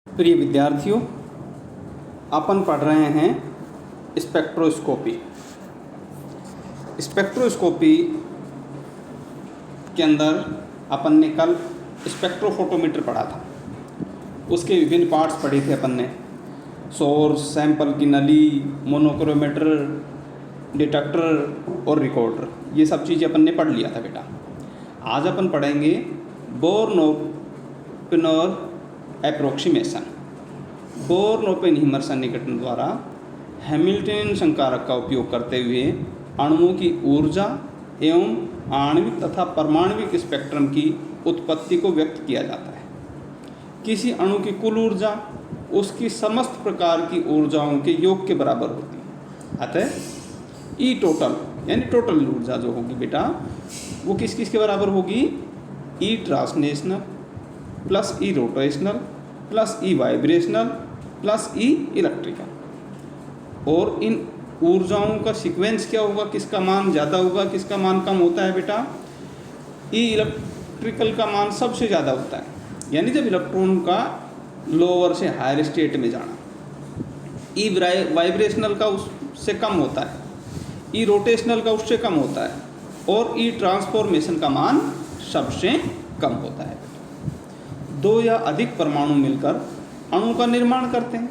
प्रिय विद्यार्थियों, अपन पढ़ रहे हैं स्पेक्ट्रोस्कोपी। स्पेक्ट्रोस्कोपी के अंदर अपन ने कल स्पेक्ट्रोफोटोमीटर पढ़ा था। उसके विभिन्न पार्ट्स पढ़े थे अपन ने, सोर्स, सैंपल की नली, मोनोक्रोमीटर, डिटेक्टर और रिकॉर्डर। ये सब चीज़ें अपन ने पढ़ लिया था बेटा। आज अपन पढ़ेंगे बोर्न-ओपेनर एप्रोक्सीमेशन। बोर्न-ओपेनहीमर सन्निकटन द्वारा हैमिल्टनियन संकारक का उपयोग करते हुए अणुओं की ऊर्जा एवं आणविक तथा परमाणविक स्पेक्ट्रम की उत्पत्ति को व्यक्त किया जाता है। किसी अणु की कुल ऊर्जा उसकी समस्त प्रकार की ऊर्जाओं के योग के बराबर होती है। अतः ई टोटल यानी टोटल ऊर्जा जो होगी बेटा, वो किस किस के बराबर होगी? ई ट्रांसलेशनल प्लस ई रोटेशनल प्लस ई वाइब्रेशनल प्लस ई इलेक्ट्रिकल। और इन ऊर्जाओं का सीक्वेंस क्या होगा? किसका मान ज़्यादा होगा, किसका मान कम होता है बेटा? ई इलेक्ट्रिकल का मान सबसे ज़्यादा होता है, यानी जब इलेक्ट्रॉन का लोअर से हायर स्टेट में जाना। ई वाइब्रेशनल का उससे कम होता है, ई रोटेशनल का उससे कम होता है, और ई ट्रांसफॉर्मेशन का मान सबसे कम होता है। दो या अधिक परमाणु मिलकर अणु का निर्माण करते हैं।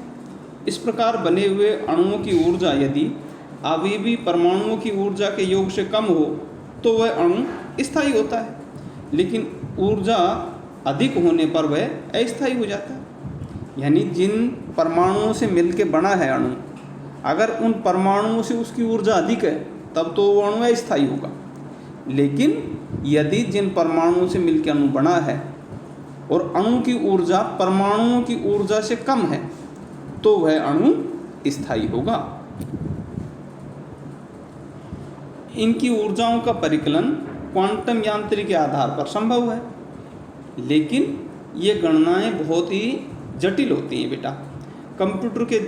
इस प्रकार बने हुए अणुओं की ऊर्जा यदि अवयवी परमाणुओं की ऊर्जा के योग से कम हो तो वह अणु स्थायी होता है, लेकिन ऊर्जा अधिक होने पर वह अस्थायी हो जाता है। यानी जिन परमाणुओं से मिलकर बना है अणु, अगर उन परमाणुओं से उसकी ऊर्जा अधिक है तब तो वो अणु अस्थायी होगा। लेकिन यदि जिन परमाणुओं से मिलकर अणु बना है और अणु की ऊर्जा परमाणुओं की ऊर्जा से कम है तो वह अणु स्थायी होगा। इनकी ऊर्जाओं का परिकलन क्वांटम यांत्रिकी के आधार पर संभव है, लेकिन ये गणनाएं बहुत ही जटिल होती हैं बेटा। कंप्यूटर के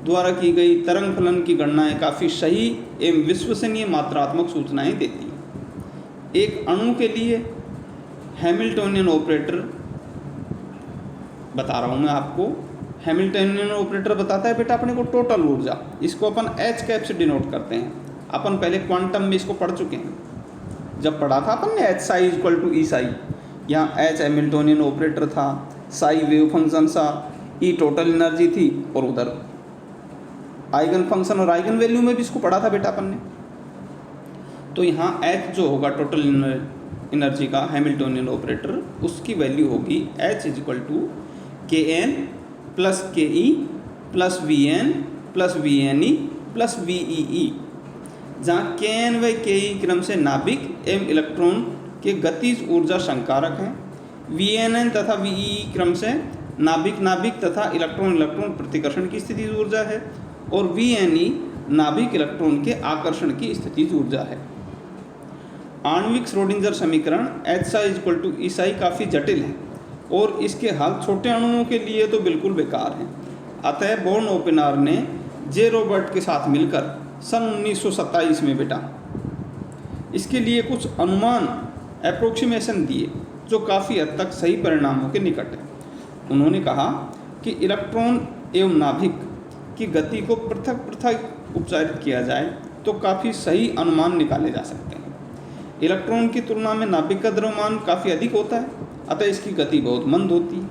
द्वारा की गई तरंग फलन की गणनाएं काफ़ी सही एवं विश्वसनीय मात्रात्मक सूचनाएं देती हैं। एक अणु के लिए हैमिल्टनियन ऑपरेटर बता रहा हूँ मैं आपको। हैमिल्टनियन ऑपरेटर बताता है बेटा अपने को टोटल ऊर्जा। इसको अपन एच कैप से डिनोट करते हैं। अपन पहले क्वांटम में इसको पढ़ चुके हैं। जब पढ़ा था अपन ने एच साई इक्वल टू ई साई, यहाँ एच हैमिल्टनियन ऑपरेटर था, साई वेव फंक्शन था, ई टोटल एनर्जी थी, और उधर आइगन फंक्शन और आइगन वैल्यू में भी इसको पढ़ा था बेटा अपन ने। तो यहाँ एच जो होगा टोटल एनर्जी का हैमिल्टनियन ऑपरेटर, उसकी वैल्यू होगी H is equal to K N plus K E plus V N plus V N E plus V E E, जहाँ के एन व के ई क्रम से नाभिक एवं इलेक्ट्रॉन के गतिज ऊर्जा संकारक हैं। वी एन एन तथा वी ई ई क्रम से नाभिक नाभिक तथा इलेक्ट्रॉन इलेक्ट्रॉन प्रतिकर्षण की स्थितिज ऊर्जा है, और वी एन ई नाभिक इलेक्ट्रॉन के आकर्षण की स्थितिज ऊर्जा है। आणविक श्रोडिंगर समीकरण एच साई इक्वल टू ई साई काफ़ी जटिल है और इसके हल छोटे अणुओं के लिए तो बिल्कुल बेकार हैं। अतः बोर्न-ओपेनर ने जे रॉबर्ट के साथ मिलकर सन 1927 में बेटा इसके लिए कुछ अनुमान अप्रोक्सीमेशन दिए जो काफ़ी हद तक सही परिणामों के निकट है। उन्होंने कहा कि इलेक्ट्रॉन एवं नाभिक की गति को पृथक पृथक उपचारित किया जाए तो काफ़ी सही अनुमान निकाले जा सकते हैं। इलेक्ट्रॉन की तुलना में नाभिक का द्रव्यमान काफ़ी अधिक होता है, अतः इसकी गति बहुत मंद होती है।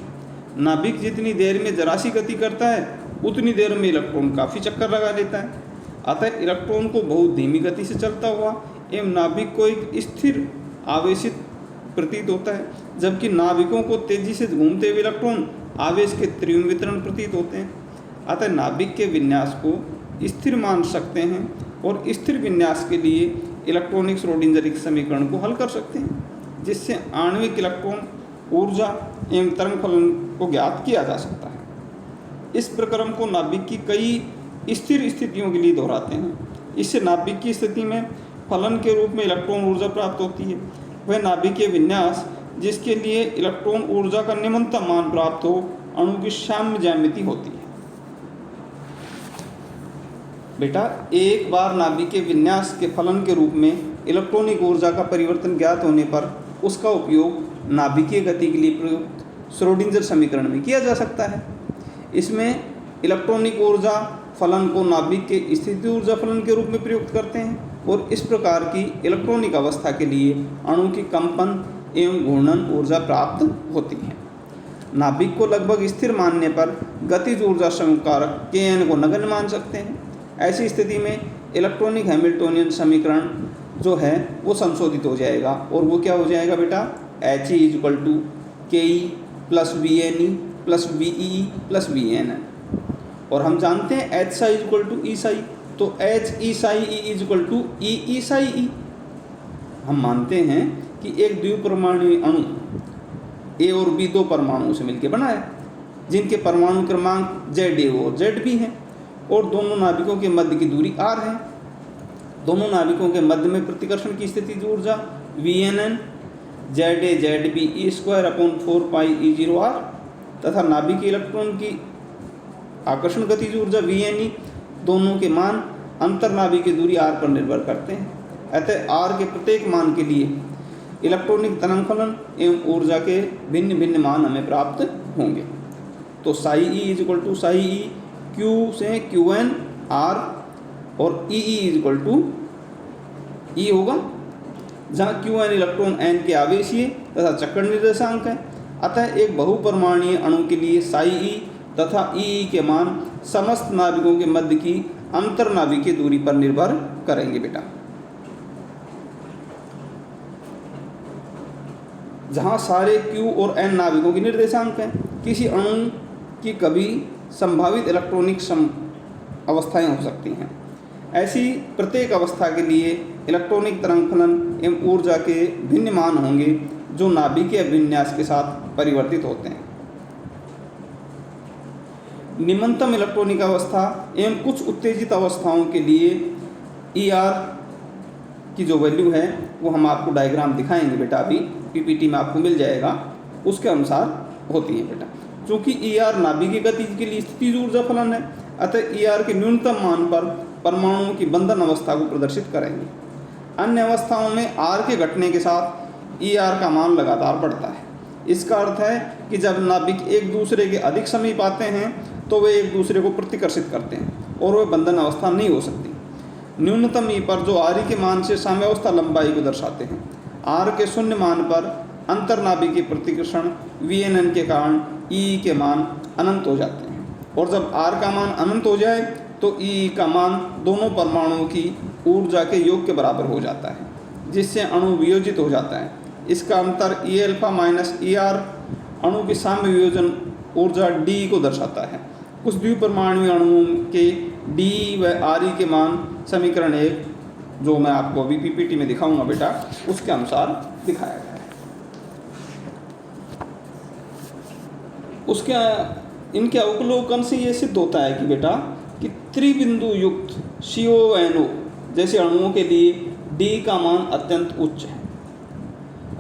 नाभिक जितनी देर में जरा सी गति करता है उतनी देर में इलेक्ट्रॉन काफ़ी चक्कर लगा लेता है। अतः इलेक्ट्रॉन को बहुत धीमी गति से चलता हुआ एवं नाभिक को एक स्थिर आवेशित प्रतीत होता है, जबकि नाभिकों को तेजी से घूमते हुए इलेक्ट्रॉन आवेश के त्रिविम वितरण प्रतीत होते हैं। अतः नाभिक के विन्यास को स्थिर मान सकते हैं और स्थिर विन्यास के लिए इलेक्ट्रॉनिक श्रोडिंगर समीकरण को हल कर सकते हैं, जिससे आणविक इलेक्ट्रॉन ऊर्जा एवं तरंग फलन को ज्ञात किया जा सकता है। इस प्रक्रम को नाभिक की कई स्थिर स्थितियों के लिए दोहराते हैं। इससे नाभिक की स्थिति में फलन के रूप में इलेक्ट्रॉन ऊर्जा प्राप्त होती है। वह नाभिकीय विन्यास जिसके लिए इलेक्ट्रॉन ऊर्जा का निम्नतम मान प्राप्त हो, अणु की साम्य ज्यामिति होती है। बेटा एक बार नाभिकीय विन्यास के फलन के रूप में इलेक्ट्रॉनिक ऊर्जा का परिवर्तन ज्ञात होने पर उसका उपयोग नाभिकीय गति के लिए प्रयुक्त श्रोडिंगर समीकरण में किया जा सकता है। इसमें इलेक्ट्रॉनिक ऊर्जा फलन को नाभिक के स्थिति ऊर्जा फलन के रूप में प्रयुक्त करते हैं और इस प्रकार की इलेक्ट्रॉनिक अवस्था के लिए अणु की कंपन एवं घूर्णन ऊर्जा प्राप्त होती है। नाभिक को लगभग स्थिर मानने पर गतिज ऊर्जा समीकारक Kn को नगण्य मान सकते हैं। ऐसी स्थिति में इलेक्ट्रॉनिक हैमिल्टोनियन समीकरण जो है वो संशोधित हो जाएगा और वो क्या हो जाएगा बेटा, He = Ke + Vne + Vee + Vnn। और हम जानते हैं Hψ = Eψ, तो Heψe = Eeψe। हम मानते हैं कि एक द्विपरमाणु अणु A और B दो परमाणुओं से मिलकर बना है जिनके परमाणु क्रमांक Za और Zb हैं और दोनों नाभिकों के मध्य की दूरी r है। दोनों नाभिकों के मध्य में प्रतिकर्षण की स्थितिज ऊर्जा Vnn Za Zb e²/4πe0r तथा नाभिक इलेक्ट्रॉन की आकर्षण गतिज ऊर्जा Vne दोनों के मान अंतर्नाभिकीय दूरी r पर निर्भर करते हैं। अतः r के प्रत्येक मान के लिए इलेक्ट्रॉनिक तरंग फलन एवं ऊर्जा के भिन्न भिन्न मान हमें प्राप्त होंगे। तो ψe = ψe q से qn r और ee = e होगा, जहाँ qn इलेक्ट्रॉन n के आवेशीय तथा चक्र निर्देशांक है। अतः एक बहुपरमाणुीय अणु के लिए ψe तथा ee के मान समस्त नाभिकों के मध्य की अंतर्नाभिकीय दूरी पर निर्भर करेंगे बेटा। जहाँ सारे q और n नाभिकों के निर्देशांक हैं, किसी अणु की कभी संभावित इलेक्ट्रॉनिक अवस्थाएं हो सकती हैं। ऐसी प्रत्येक अवस्था के लिए इलेक्ट्रॉनिक तरंग फलन एवं ऊर्जा के भिन्न मान होंगे जो नाभिकीय विन्यास के साथ परिवर्तित होते हैं। निम्नतम इलेक्ट्रॉनिक अवस्था एवं कुछ उत्तेजित अवस्थाओं के लिए ER की जो वैल्यू है वो हम आपको डायग्राम दिखाएंगे बेटा, अभी PPT में आपको मिल जाएगा, उसके अनुसार होती है बेटा। चूँकि ER नाभिकीय गतिज के लिए स्थितिज ऊर्जा फलन है, अतः ER के न्यूनतम मान पर परमाणुओं की बंधन अवस्था को प्रदर्शित करेंगे। अन्य अवस्थाओं में R के घटने के साथ ER का मान लगातार बढ़ता है। इसका अर्थ है कि जब नाभिक एक दूसरे के अधिक समीप आते हैं तो वे एक दूसरे को प्रतिकर्षित करते हैं और वे बंधन अवस्था नहीं हो सकती। न्यूनतम E पर जो RE के मान से साम्यावस्था लंबाई को दर्शाते हैं। R के शून्य मान पर अंतर्नाभिकीय प्रतिकर्षण Vnn के कारण E के मान अनंत हो जाते हैं और जब R का मान अनंत हो जाए तो E का मान दोनों परमाणुओं की ऊर्जा के योग के बराबर हो जाता है, जिससे अणु वियोजित हो जाता है। इसका अंतर Eα - ER अणु की साम्य वियोजन ऊर्जा D को दर्शाता है। कुछ द्विपरमाणुीय अणुओं के D व RE के मान समीकरण 1 जो मैं आपको अभी PPT में दिखाऊंगा बेटा, उसके अनुसार दिखाया गया है। उसके इनके अवलोकन से ये सिद्ध होता है कि बेटा कि त्रिबिंदु युक्त CONO जैसे अणुओं के लिए D का मान अत्यंत उच्च है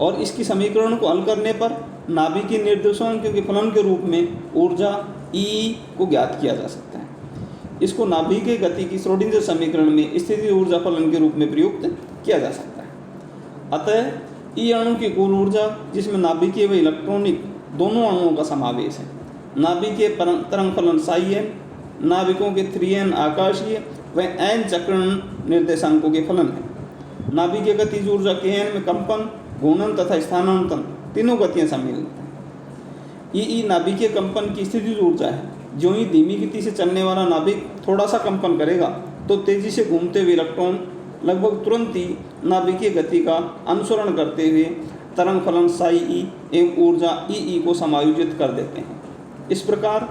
और इसकी समीकरण को हल करने पर नाभिकीय निर्देशांक के फलन के रूप में ऊर्जा E को ज्ञात किया जा सकता है। इसको नाभिकीय गति की श्रोडिंगर समीकरण में स्थिति ऊर्जा फलन के रूप में प्रयुक्त किया जा सकता है। अतः E अणु की कुल ऊर्जा, जिसमें नाभिकीय व इलेक्ट्रॉनिक दोनों अणुओं का समावेश है, नाभिकीय तरंग फलन ψn, नाभिकों के 3n आकाशीय व n चक्रण निर्देशांकों के फलन है। नाभिकीय गतिज ऊर्जा Kn में कंपन, घूर्णन तथा स्थानांतरण तीनों गतियां सम्मिलित हैं। E नाभिकीय कंपन की स्थितिज ऊर्जा है। जो ही धीमी गति से चलने वाला नाभिक थोड़ा सा कंपन करेगा तो तेजी से घूमते हुए इलेक्ट्रॉन लगभग तुरंत ही नाभिकीय गति का अनुसरण करते हुए तरंग फलन ψe एवं ऊर्जा E को समायोजित कर देते हैं। इस प्रकार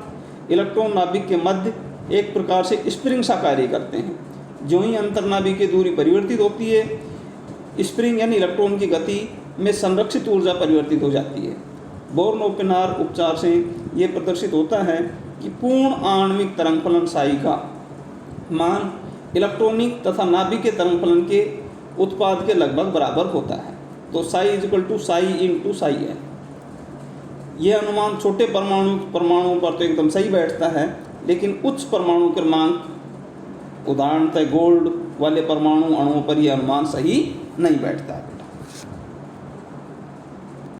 इलेक्ट्रॉन नाभिक के मध्य एक प्रकार से स्प्रिंग सा कार्य करते हैं। जो ही अंतर्नाभिकीय दूरी परिवर्तित होती है, स्प्रिंग यानी इलेक्ट्रॉन की गति में संरक्षित ऊर्जा परिवर्तित हो जाती है। बोर्न ओपेनहायर उपचार से ये प्रदर्शित होता है कि पूर्ण आणविक तरंग फलन ψ का मान इलेक्ट्रॉनिक तथा नाभिकीय तरंग फलन के उत्पाद के लगभग बराबर होता है। तो ψ = ψ × ψ है। यह अनुमान छोटे परमाणुओं पर तो एकदम सही बैठता है, लेकिन उच्च परमाणु क्रमांक उदाहरणतः गोल्ड वाले परमाणु अणुओं पर यह अनुमान सही नहीं बैठता है।